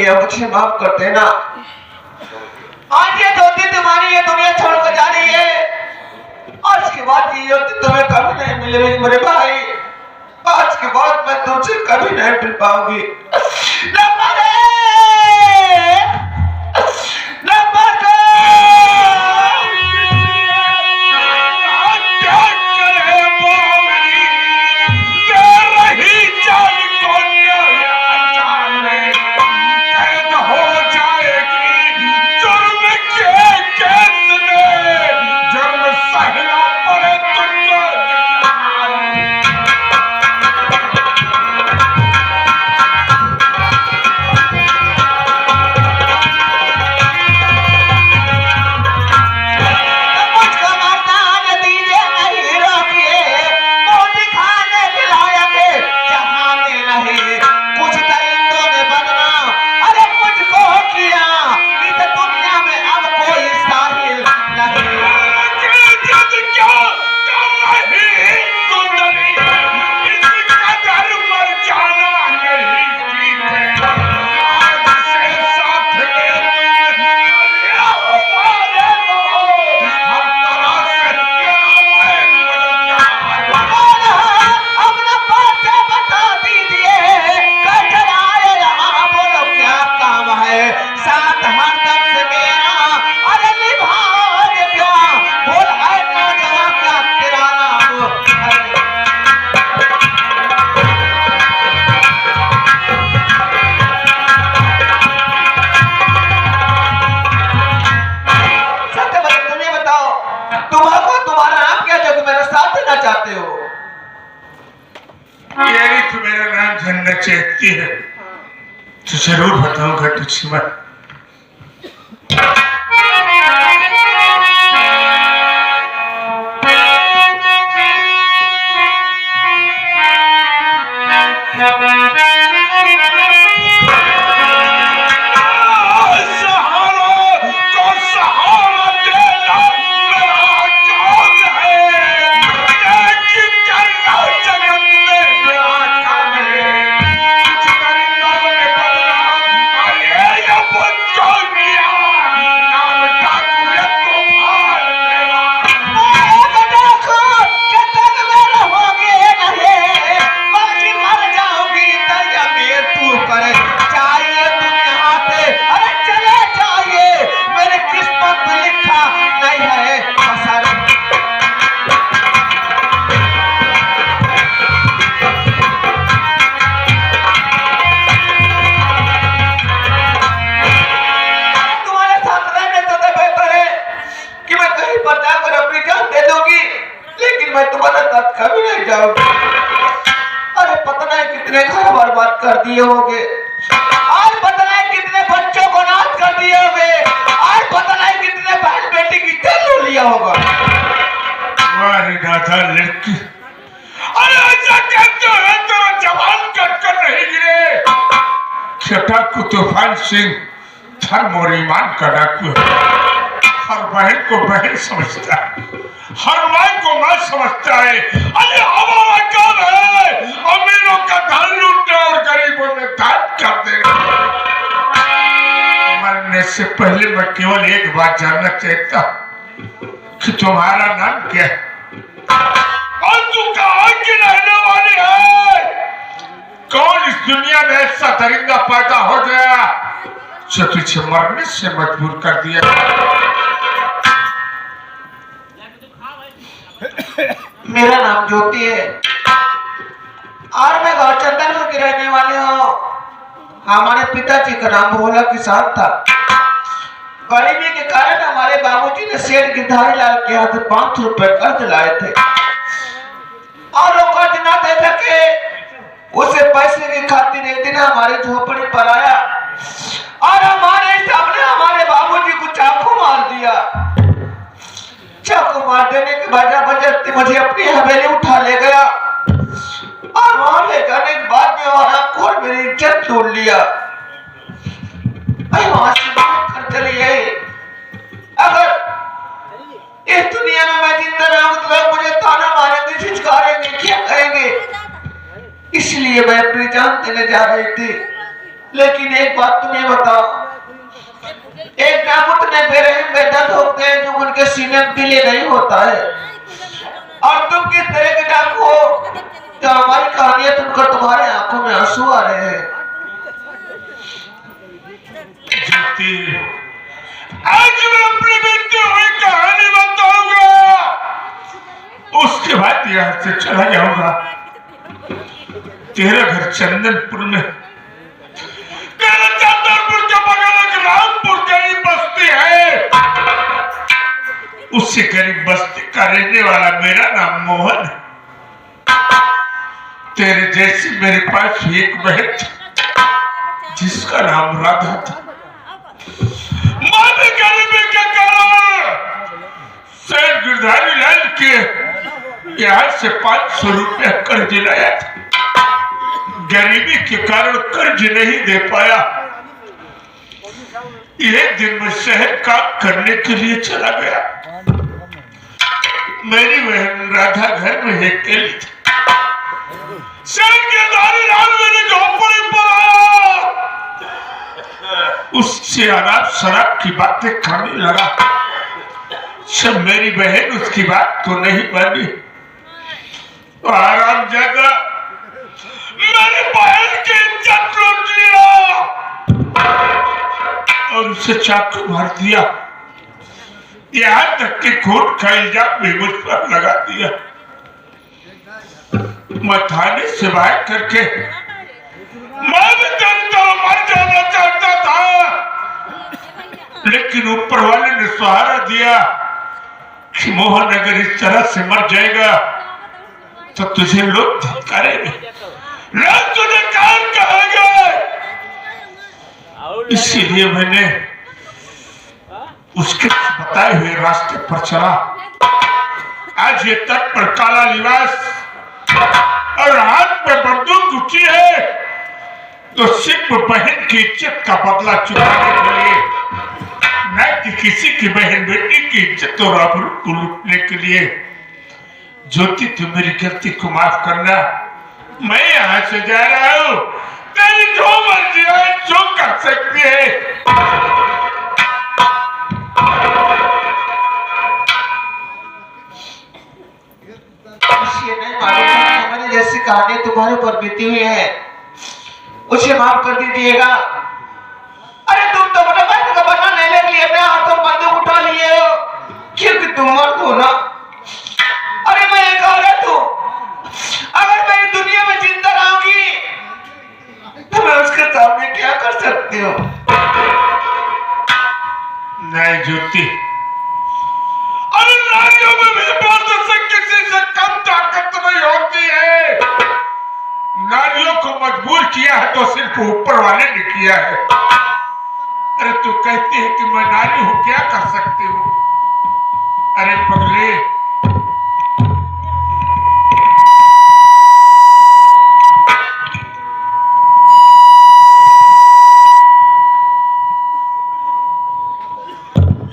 भैया मुझे माफ कर देना। आज ये ज्योति तुम्हारी ये दुनिया छोड़कर जा रही है। आज के बाद ये ज्योति तुम्हें कभी नहीं मिलेगी मेरे भाई। आज के बाद मैं तुमसे कभी नहीं मिल पाऊंगी। चाहते हो? यदि तो मेरा नाम जानना चाहती है तो जरूर बताऊंगा तुझसे मैं। मैं तुम्हारा साथ कभी नहीं जाऊंगी। अरे पता नहीं कितने घर बर्बाद कर दिए होगे। आज पता नहीं कितने बच्चों को नाश कर दिए होगे। आज पता नहीं कितने बहन बेटी की जान ले लिया होगा। तुम्हारी दादा लड़की, अरे ऐसा कहते हो तेरा जवान कटकर नहीं गिरे। छठा को तूफान सिंह धर्म और ईमान का डाकू है। हर बहन को बहन समझता है, हर माँ को माँ समझता है। अरे हमारा काम है अमीरों का धन लूटना और गरीबों में दान कर देना। मरने से पहले मैं केवल एक बात जानना चाहता हूँ कि तुम्हारा नाम क्या है और तू कहाँ की रहने वाली है? कौन इस दुनिया में ऐसा दरिंदा पैदा हो गया जो तुझे मरने से मजबूर कर दिया? मेरा नाम ज्योति है और मैं गांव चंदनपुर की रहने वाली हूँ। हमारे पिताजी का नाम भोला किसान था। गरीबी के कारण हमारे बाबूजी ने सेठ गिरधारी लाल के हाथ 500 रुपए कर्ज लाए थे और वो कर्ज ना दे सके, उसे पैसे की खातिर एक दिन हमारी झोपड़ी पर आया और हमारे सामने हमारे बाबूजी को चाकू मार दिया। चाकू मार देने के बजाते मुझे अपनी हवेली उठा ले गया और वहां ले जाने के बाद में वहां खोल मेरी इज्जत लूट लिया। वहां से कर चली गई। अगर इस दुनिया में मैं जिंदा रहूं तो लोग मुझे ताना मारेंगे, झिझकारेंगे, क्या कहेंगे। इसलिए मैं अपनी जान देने जा रही थी। लेकिन एक बात तुम्हें बताओ, एक काम उतने बेरहम बेदर्द होते हैं जो उनके सीने में दिल नहीं होता है, और तुम किस तरह के डाकू हो जो हमारी कहानियां सुनकर तुम्हारे आंखों में आंसू आ रहे हैं। ज्योति, आज मैं अपनी बीती हुई कहानी बताऊंगा, उसके बाद यहाँ से चला जाऊंगा। तेरा घर चंदनपुर में, तेरा चंदनपुर के बगल एक रामपुर गरीब बस्ती है, उससे गरीब बस्ती का रहने वाला मेरा नाम मोहन है। तेरे जैसी मेरे पास एक बहन थी जिसका नाम राधा था। माँ गरीबी के कारण सेठ गिरधारी लाल के यहाँ से 500 रुपया कर्ज लाया था। गरीबी के कारण कर्ज नहीं दे पाया। एक दिन मैं शहर काम करने के लिए चला गया। मेरी बहन राधा घर में अकेली थी। सेठ गिरधारी लाल मेरी झोपड़ी पर आया, उससे अनाप शराब की बातें करने लगा। सब मेरी बहन उसकी बात तो नहीं मानी। आराम ज्यादा मेरी बहन की इज्जत लूट लिया और उसे चाकू मार दिया। यहाँ तक कि खून का इल्जाम भी मुझ पर लगा दिया। मैं थाने से बाहर करके मैं भी तो मर जाना चाहता था, लेकिन ऊपर वाले ने सहारा दिया कि मोहन अगर इस तरह से मर जाएगा तो तुझे लोग धमकाएंगे, लोग तुझे काम कहेंगे। इसीलिए मैंने उसके बताए हुए रास्ते पर चला। आज ये तट पर काला लिबास और हाथ पे बंदूक उठी है तो सिर्फ बहन की इज्जत का बदला चुकाने के लिए, न कि किसी की बहन बेटी की इज्जत और आबरू को लूटने के लिए। ज्योति, तू मेरी गलती को माफ करना। मैं यहाँ से जा रहा हूँ, तेरी जो मर्जी है जो कर सकती है। ये नहीं मालूम कि हमारी जैसी कहानी तुम्हारे ऊपर बीती हुई है, उसे माफ कर दीजिएगा। अरे तुम तो अपने बहन का बदला लेने के लिए अपने हाथों में बंदूक उठा लिए हो, क्योंकि तुम मर्द हो ना। अरे मैं एक औरत हूँ, अगर मैं इस दुनिया में जिंदा रहूंगी तो मैं उसके सामने क्या कर सकती हूँ। नहीं ज्योति, अरे नारियों में भी मर्द से किसी से कम ताकत नहीं होती है। नारियों को मजबूर किया है तो सिर्फ ऊपर वाले ने किया है। अरे तू कहती है कि मैं नारी हूं, क्या कर सकती हूँ? अरे पगले,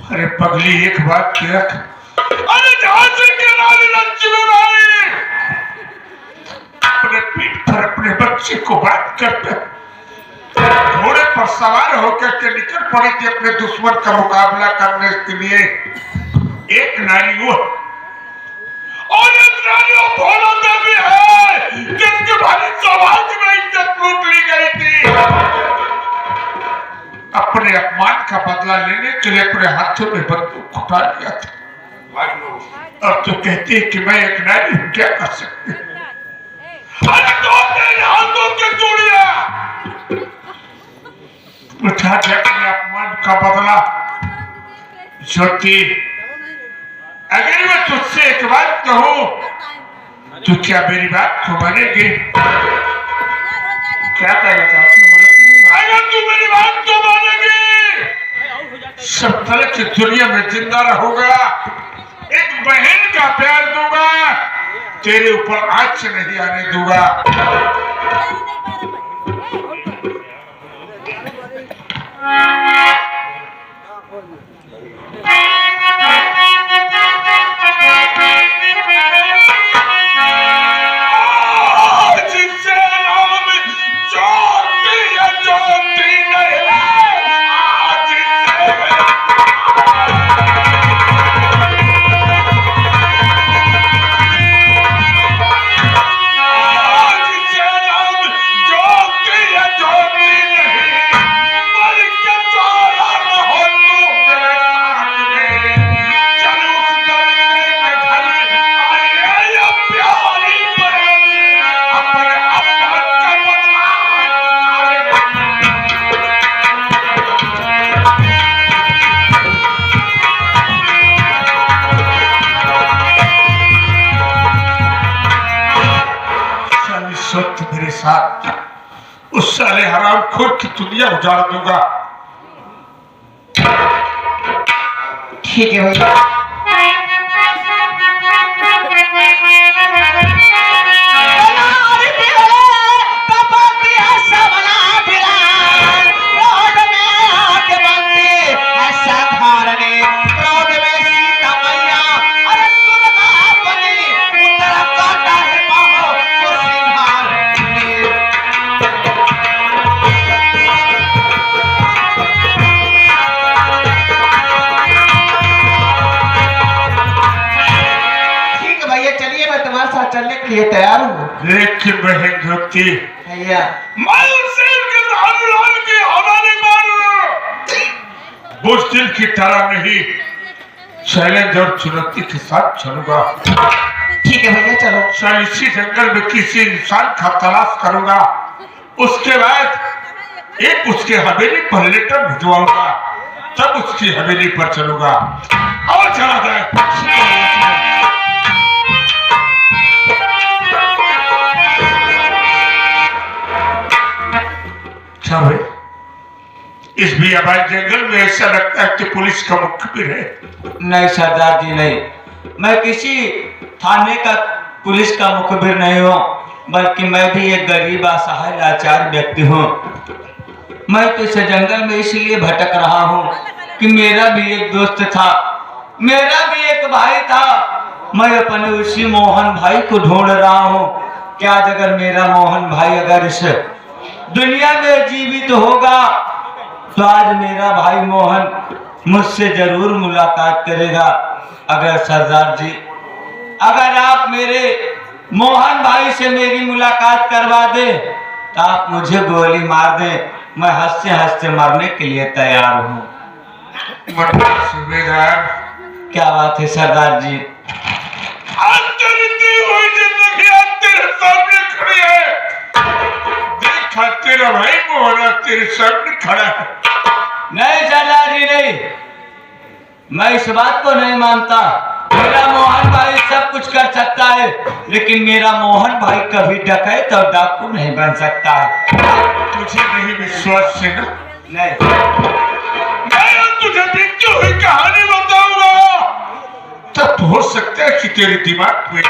अरे पगली एक बात देख, अरे झांसी के रानी लक्ष्मीबाई अपने पीठ पर अपने बच्चे को बात करते घोड़े पर सवार होकर के निकल पड़ी थी अपने दुश्मन का मुकाबला करने के लिए। एक नारी वो और एक नारी वो भोला देवी है जिसके भारी समाज में इज्जत लूट ली गई थी। अपने अपमान का बदला लेने के लिए अपने हाथों में बंदूक उठा लिया था। अब तो कहती है कि मैं एक नारी हूं, क्या कर सकती हूँ? अरे तो तेरे हाथों की चूड़ियां उठा के अपने अपमान का बदला। ज्योति, अगर मैं तुझसे एक बात कहूं तो क्या मेरी बात को मानेगी? क्या कहना चाहती हूँ? अगर तू मेरी बात को मानेगी, सब तरह की दुनिया में जिंदा रहूंगा, एक बहन का प्यार दूंगा, तेरे ऊपर आँच नहीं आने दूंगा। जिससे नाम ज्योति है, ज्योति के साथ उस साले हरामखोर की दुनिया उजाड़ दूंगा। ठीक है भैया। चलने के लिए तैयार हूँ। लेकिन बहन ज्योति भैया के हवाले बुज़दिल की तरह नहीं, चैलेंज और चुनौती के साथ चलूंगा। ठीक है भैया चलो। चल इसी जंगल में किसी इंसान का तलाश करूंगा, उसके बाद एक उसके हवेली पर लेटर भिजवाऊंगा, तब उसकी हवेली पर चलूंगा। और चला जाए। क्या है? इस बियाबान जंगल में ऐसा लगता है कि पुलिस का मुखबिर है। नहीं सरदार जी नहीं, मैं किसी थाने का पुलिस का मुखबिर नहीं हूँ, बल्कि मैं भी एक गरीब असहाय लाचार व्यक्ति हूँ। मैं तो इस जंगल में इसलिए भटक रहा हूँ कि मेरा भी एक दोस्त था, मेरा भी एक भाई था। मैं अपने उसी मोहन भाई को ढूंढ रहा हूँ कि आज अगर मेरा मोहन भाई अगर इस दुनिया में जीवित होगा तो आज मेरा भाई मोहन मुझसे जरूर मुलाकात करेगा। अगर सरदार जी अगर आप मेरे मोहन भाई से मेरी मुलाकात करवा दे तो आप मुझे गोली मार दें, मैं हंसते हंसते मरने के लिए तैयार हूँ। सूबेदार क्या बात है सरदार जी? तेरे सामने खड़ी है, देखा तेरा भाई मोहन तेरे सामने खड़ा है। नहीं सरदार जी नहीं, मैं इस बात को नहीं मानता। मेरा मोहन भाई सब कुछ कर सकता है, लेकिन मेरा मोहन भाई कभी डकैत और डाकू नहीं बन सकता है। तुझे नहीं विश्वास है ना? नहीं, मैं तुझे बीतती हुई कहानी बताऊंगा, तब हो सकता है कि तेरे दिमाग में।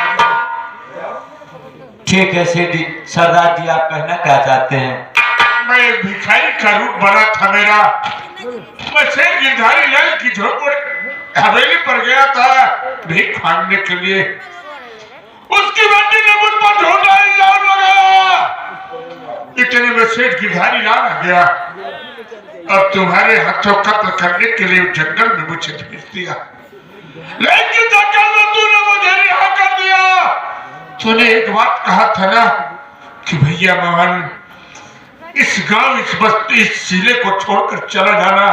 ठीक है सीधी सरदार जी, आप कहना क्या चाहते हैं? मैं भिखारी का रूप बना था मेरा। मैं शेर गिरधारी लाल की झोपड़ी हवेली पर गया था भीख मांगने के लिए। उसकी बेटी ने मुझ पर झूठा इल्जाम लगाया। इतने में शेर गिरधारी लाल आ गया और तुम्हारे हाथों कत्ल करने के लिए जंगल में मुझे भेज दिया। लेकिन जंगल में तूने मुझे रिहा कर दिया। तूने एक बात कहा था ना कि भैया मोहन इस गांव, इस बस्ती, इस जिले को छोड़कर चला जाना,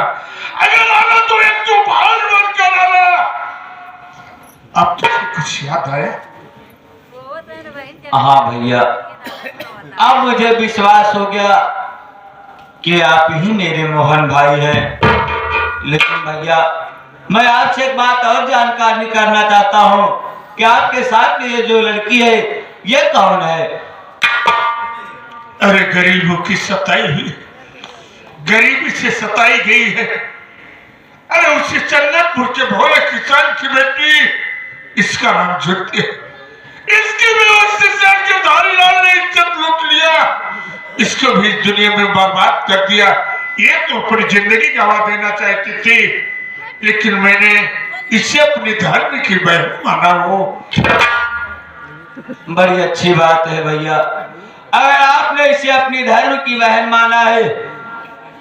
अगर आना तो एक तूफान बनकर आना। अब तुझे कुछ याद आया? हाँ भैया, अब मुझे विश्वास हो गया कि आप ही मेरे मोहन भाई हैं। लेकिन भैया मैं आपसे एक बात और जानकारी करना चाहता हूँ कि आपके साथ में ये जो लड़की है ये कौन है? अरे गरीबों की सताई हुई, गरीबी से सताई गई है। अरे उसी चन्नतपुर के भोले किसान की बेटी, इसका नाम ज्योति है। इसकी भी उससे धारीलाल ने इज्जत लूट लिया, इसको भी इस दुनिया में बर्बाद कर दिया। ये तो अपनी जिंदगी गवा देना चाहती थी, लेकिन मैंने इसे अपनी धर्म की बहन माना। हो बड़ी अच्छी बात है भैया, अगर आपने इसे अपनी धर्म की बहन माना है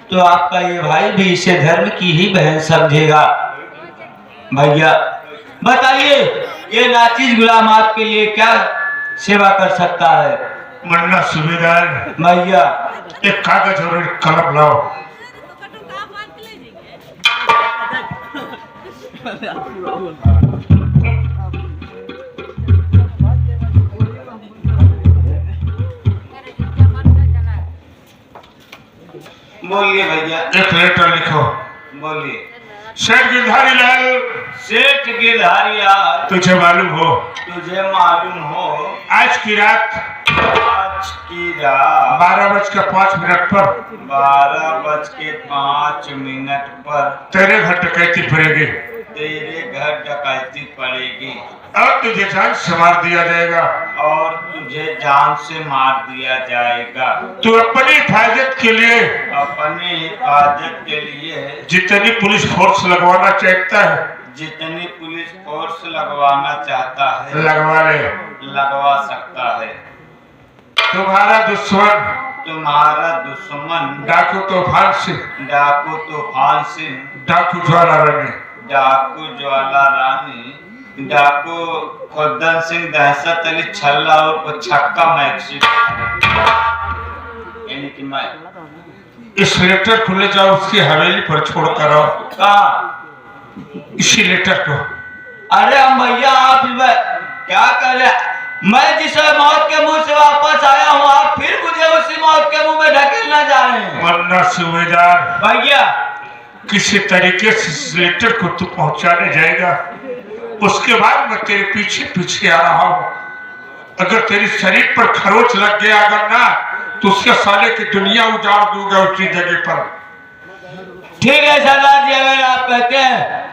तो आपका ये भाई भी इसे धर्म की ही बहन समझेगा। भैया बताइए, ये नाचीज गुलाम आपके लिए क्या सेवा कर सकता है? मन्ना सूबेदार, भैया एक कागज और एक कलम लाओ। बोलिए भैया। एक लेटर लिखो। बोलिए। सेठ गिरधारी लाल, सेठ गिरधारी लाल, तुझे मालूम हो, तुझे मालूम हो, आज की रात आज आज की रात 12:05 पर 12:05 पर तेरे घर डकैती पड़ेगी तेरे घर डकैती पड़ेगी और तुझे जान से मार दिया जाएगा। और तुझे जान से मार दिया जाएगा। तू अपनी हिफाजत के लिए अपनी हिफाजत के लिए जितनी पुलिस फोर्स लगवाना चाहता है जितनी पुलिस फोर्स लगवाना चाहता है लगवा ले। लगवा सकता है। तुम्हारा दुश्मन डाकू तूफान सिंह डाकू ज्वाला रानी डाकू खुद्दन सिंह दहशत अली छल्ला और छक्का मैक्सी यानी कि मैं इस लेटर को ले जाओ उसकी हवेली पर छोड़ कर आओ। कहाँ? इसी लेटर को। अरे हम भैया आप क्या कर रहे? मैं जिस मौत के मुंह से वापस आया हूँ आप फिर मुझे उसी मौत के मुंह में ढकेलना जा रहे हैं। वरना सूबेदार भैया किसी तरीके से इस लेटर को तू पहुंचाने जाएगा, उसके बाद मैं तेरे पीछे पीछे आ रहा हूँ। अगर तेरी शरीर पर खरोच लग गया अगर ना तो उसके साले की दुनिया उजाड़ दूंगा उसी जगह पर। ठीक है सरदार जी, अगर आप कहते हैं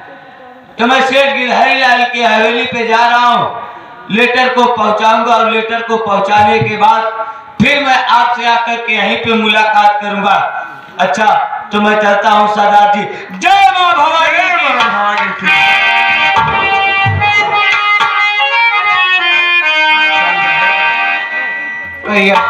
तो मैं शेर गिरहरी लाल की हवेली पे जा रहा हूँ, लेटर को पहुंचाऊंगा और लेटर को पहुंचाने के बाद फिर मैं आपसे आकर के यहीं पे मुलाकात करूंगा। अच्छा तो मैं चलता हूँ सरदार जी। जय मां भवानी की। भैया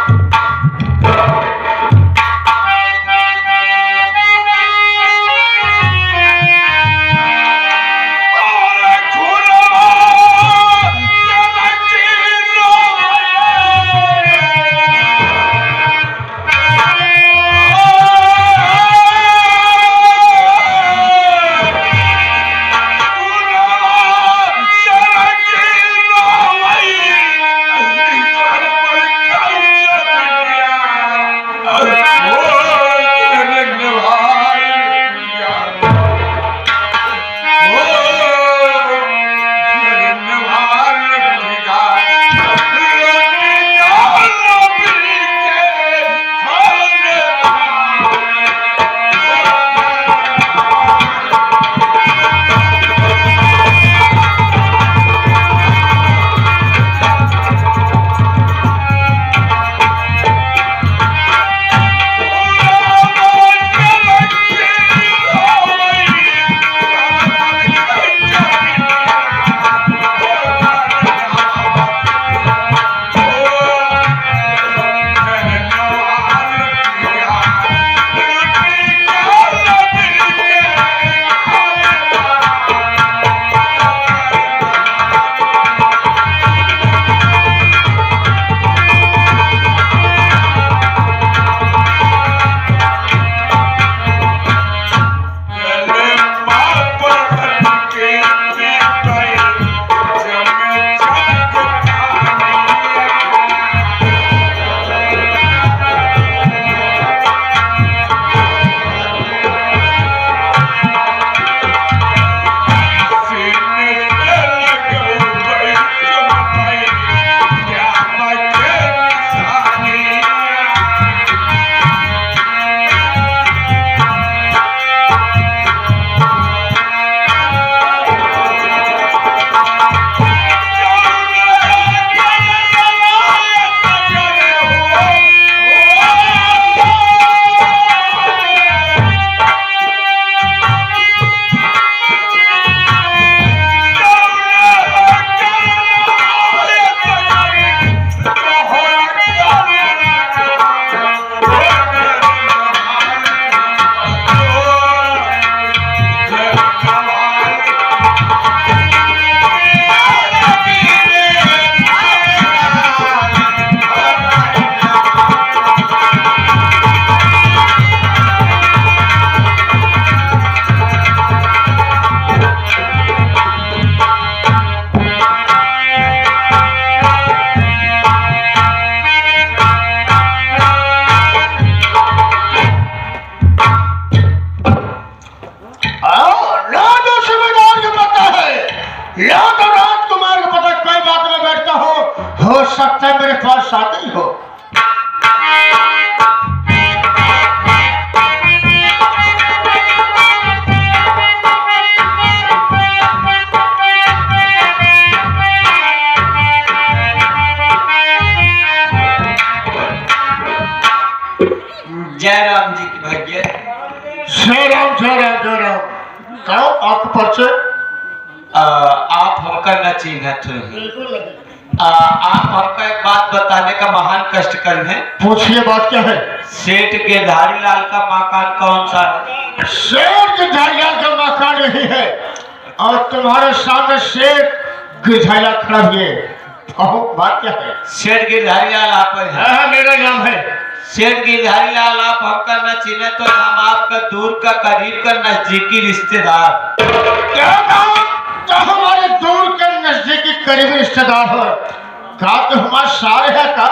जय राम जी की भैया। जय राम जय राम जय राम। कहो आपको परिचय? आप हमका न चिन्हत हैं। आप हमका एक बात बताने का महान कष्ट कर हैं। पूछिए बात क्या है? सेठ गिरधारी लाल का मकान कौन सा है? शेर गिरधारी लाल का मकान नहीं है और तुम्हारे सामने शेर गिरधारी लाल खड़ा भी है। कहो बात क्या है? सेठ गिरधारी लाल आप हैं? हाँ मेरा नाम है। सेठ गिरधारी लाल आप हमका न चिन्हे तो हम आपका दूर का करीब का नजदीकी रिश्तेदार। क्या कहा? तो हमारे दूर के नजदीकी करीबी रिश्तेदार हो का तो हमारे सारे है का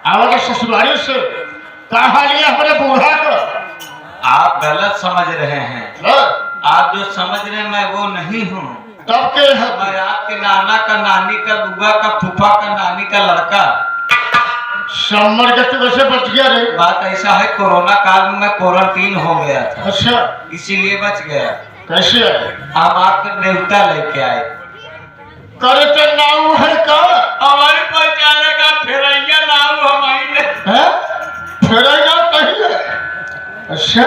हमारे ससुराली से कहा लिया हमारे बूढ़ा को। आप गलत समझ रहे हैं। हाँ, आप जो समझ रहे हैं मैं वो नहीं हूँ। तब के है मैं आपके नाना का, नानी का, बुआ का, फूफा का, नानी का लड़का। सम्मर के तो वैसे बच गया रे। बात ऐसा है, कोरोना काल में मैं क्वारंटीन हो गया था, अच्छा इसीलिए बच गया। कैसे है? हम आपके नेवता लेके आए। करे तो नाव है का? हमारे पहचाने का फेरैया नाम हमारे है? फिर ना कही है। अच्छा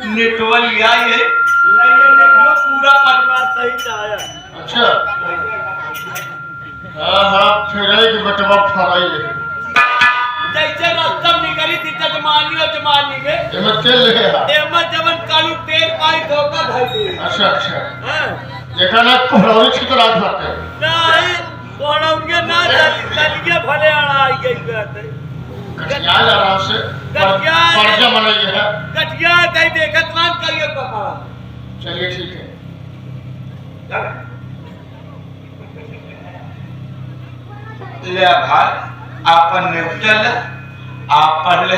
नेटवर्क लिया है, पूरा परिवार सही आया। अच्छा हाँ हाँ फिर की बटवा फराई है। जैसे रस्तम निकली थी जजमानी और जमानी में ये मत तेल ले आ। एमा जवन कालू तेल पाई धोखा भाई दे। अच्छा अच्छा हां देखा ना कोहरावरी की तो रात बात है। नहीं कोना उनके ना चलिए भले आड़ा आई गई बात है। कटिया आराम से कटिया पर्चा मनाई है। कटिया दे देखत मान करिए पापा। चलिए ठीक है। ले भाई आपन नेवतल आप पढ़ ले,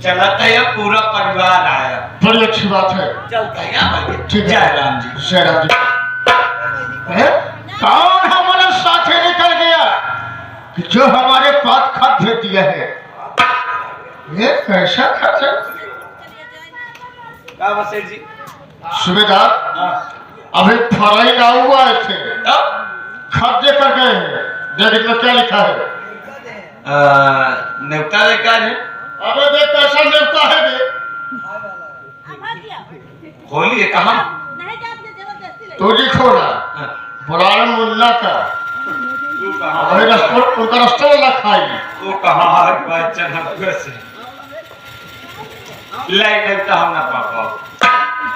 चलत है या पूरा परिवार आया। बड़ी अच्छी बात है। चलता है क्या भाई? ठीक है। जय राम जी। जय राम जी। हैं? कौन हमारे साथे निकल गया कि जो हमारे पास खत भेज दिया है? ये कैसा खत है? का वसे जी सुबेदार हां अभी फराई ना हुआ थे, अब खत दे कर गए हैं। देख में क्या लिखा है? नेवता लेकर है। अबे देख कैसा नेवता है बे। खोलिए कहाँ? तू जी खोला बुलाना मुन्ना का वही रास्ता उनका रास्ता वाला खाई। वो कहाँ है बच्चन हमको से लाई नेवता हम ना पापा।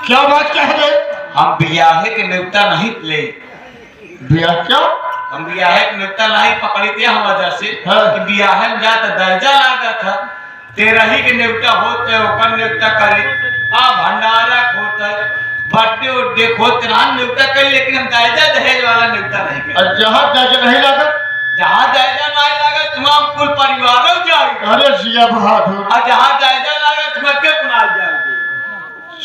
क्या बात कह रहे? हम बियाहे के नेवता नहीं ले। ब्याह क्या? हम बियाहे के नेवता नहीं पकड़ी थे हम वजह से हाँ। कि बियाहे में जाता दर्जा लागा था। तेरा ही के नेवता होते ओकर नेवता करे भंडारा होता है बर्थडे उड्डे होते रान नेवता कर, लेकिन हम दर्जा दहेज वाला नेवता नहीं कर। और जहाँ दर्ज नहीं लगा जहाँ दर्जा नहीं लगा तुम्हारा कुल परिवार हो जाएगा अरे जिया बहादुर। और जहाँ दर्जा लगा तुम्हें के कुनाल जाएंगे।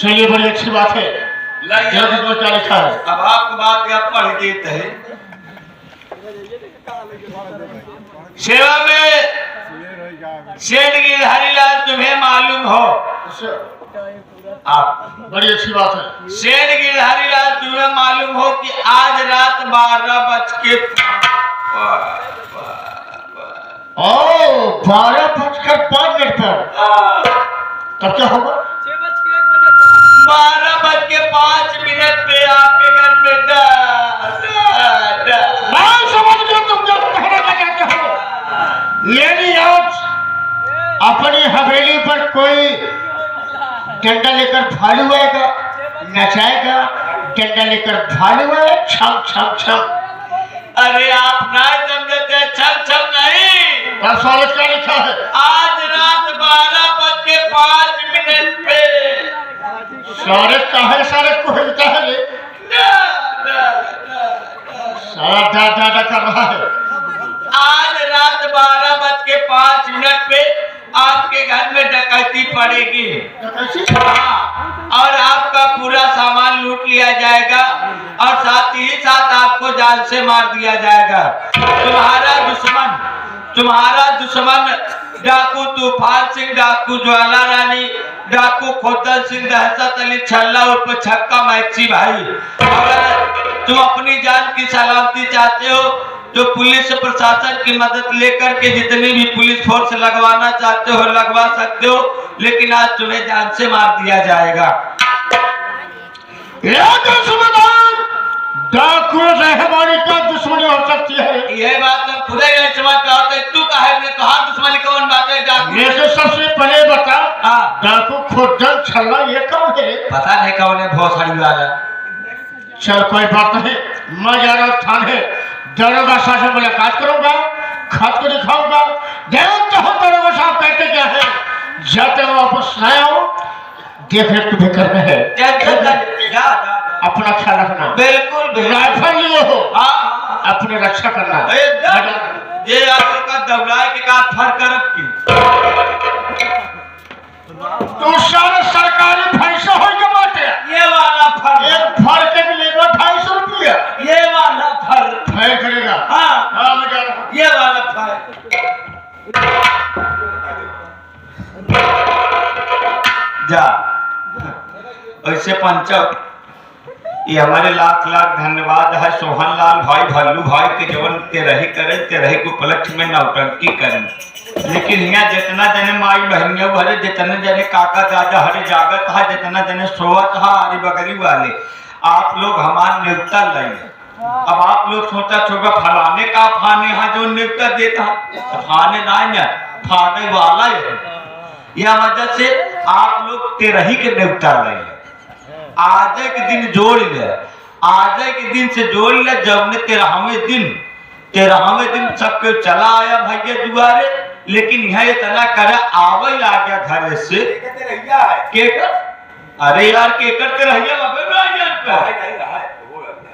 चलिए बड़ी अच्छी बात है। जल्द इसमें क्या लिखा है? अब आपको बात क्या पढ़ देते हैं। सेवा में सेठ गिरधारी लाल तुम्हें मालूम हो? आप बड़ी अच्छी बात है। सेठ गिरधारी लाल तुम्हें मालूम हो कि आज रात 12:05 ओ 12:05 पर तब क्या होगा? 12:05 पे आपके घर में मैं समझ गया तुम जो कहने का चाहते हो। लेकिन आज अपनी हवेली पर कोई डंडा लेकर भालू आएगा, नचाएगा। डंडा लेकर भालू आए छम छम छम। अरे आप ना समझते छम छम नहीं। तब साले क्या लिखा है? आज रात 12:05 पे सारे कहे सारे को हिलता है रे। सारा डा कर रहा है। आज रात 12:05 पे आपके घर में डकैती पड़ेगी। हाँ, और आपका पूरा सामान लूट लिया जाएगा और साथ ही साथ आपको जान से मार दिया जाएगा। तुम्हारा दुश्मन डाकू तूफान सिंह, डाकू ज्वाला रानी, डाकू खोतल सिंह, दहशत अली छल्ला उर्फ छक्का मैक्सी भाई। अगर तुम अपनी जान की सलामती चाहते हो जो पुलिस प्रशासन की मदद लेकर के जितनी भी पुलिस फोर्स लगवाना चाहते हो लगवा सकते हो, लेकिन आज तुम्हें जान से मार दिया जाएगा। डाकुओं से हमारी क्या दुश्मनी हो सकती है? यह बात मैं खुद ही नहीं समझ पाते, तू काहे ने कहा दुश्मनी कौन बात है? डाकू ये तो सबसे पहले बता, डाकू खोजल छल्ला ये कौन है? पता नहीं कौन है, भोसड़ी वाला। चल कोई बात नहीं, मैं जा रहा हूँ थाने, दरोगा साहब से मुलाकात करूंगा, खत को दिखाऊंगा, देखते हो दरोगा साहब कहते क्या है। जाते हो वापस आया हूँ, देख रेख तुम्हें करना है। जा अपना ख्याल रखना। बिल्कुल राइफल लिए हो, हाँ अपने रक्षा करना। ये आपका दौड़ाए के का फर्क करब की तो सारे सरकारी पैसा हो के बाटे। ये वाला फर्क, एक फर के लिए 250 रुपया, ये वाला फर्क फर करेगा। हाँ मैं जा रहा हूं। ये वाला फर्क। जा ऐसे पंचक, ये हमारे लाख लाख धन्यवाद है सोहन लाल भाई भल्लू भाई के जवन तेरही करे, तेरही को उपलक्ष्य में नौटंकी करें। लेकिन यहाँ जितना जने माई बहनिया भरे, जितने जने काका दादा हरे जागत है, जितना जने सोवत है हरी बगरी वाले, आप लोग हमारे न्योता लाइए। अब आप लोग सोचा छोगा फलाने का फाने है जो न्योता देता है, फाने ना फाने वाला है। यह वजह से आप लोग तेरही के न्योता लाइए। आज के दिन जोड़ ले, आज के दिन से जोड़ ले, जब ने तेरहवें दिन सबके चला आया भैया दुआरे। लेकिन यह इतना करे आवे आ गया घर से के कर, अरे यार के कर तेरहिया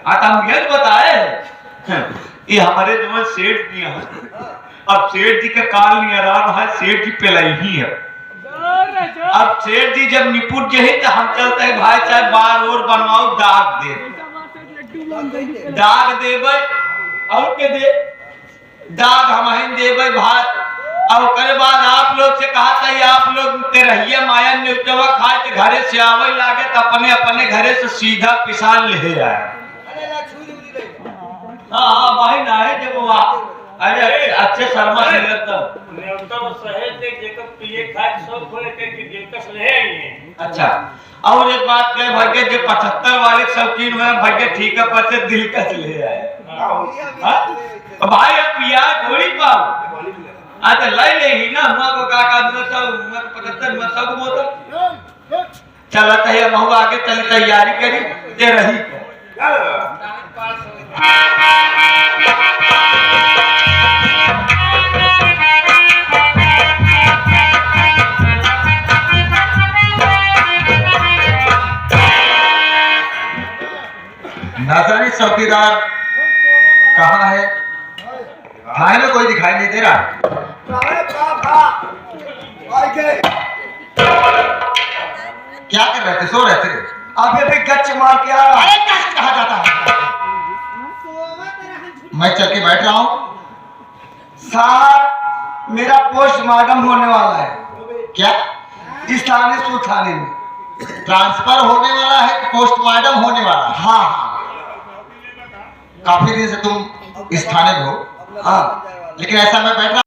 हम ये बताए ये हमारे जो सेठ जी हैं। अब सेठ जी का काल निरान है, सेठ जी पहले ही है। अब सेठ जी जब निपुट जे तो हम चलते है भाई साहब बार और बनवाओ दाग देवे और के दे दाग हम देवे भाई। और करे बाद आप लोग से कहा था आप लोग तेरहिया माया न्यूटवा खाए तो घरे से आवे लागे तो अपने अपने घरे से सीधा पिसान ले आए। हाँ भाई ना है जब वो अरे अच्छे शर्मा से लगता न्यूनतम सहेज देख जेकर पिए खाए सब खोले के दिलकश रहे ही। अच्छा और एक बात कहे भाग्य जो 75 वाले शौकीन हुए भाग्य ठीक है पर से दिलकश ले आए। भाई अब पिया गोली पाओ अच्छा ले ले ही ना हुआ को काका में सब 75 में सब बोतल चलत है। हम आगे चल तैयारी करी दे रही नाज़ानी चौकीदार कहाँ है? थाने में कोई दिखाई नहीं दे रहा। क्या कर रहे थे? सो रहे थे? अभी भी गच्च मार के आ रहा है। अरे कैसे कहा जाता है? मैं चल के बैठ रहा हूँ। साहब मेरा पोस्टमार्टम होने वाला है। क्या इस थाने से उस थाने में ट्रांसफर होने वाला है? पोस्टमार्टम होने वाला है? हाँ हाँ काफी दिन से तुम इस थाने में हो। हाँ लेकिन ऐसा मैं बैठ रहा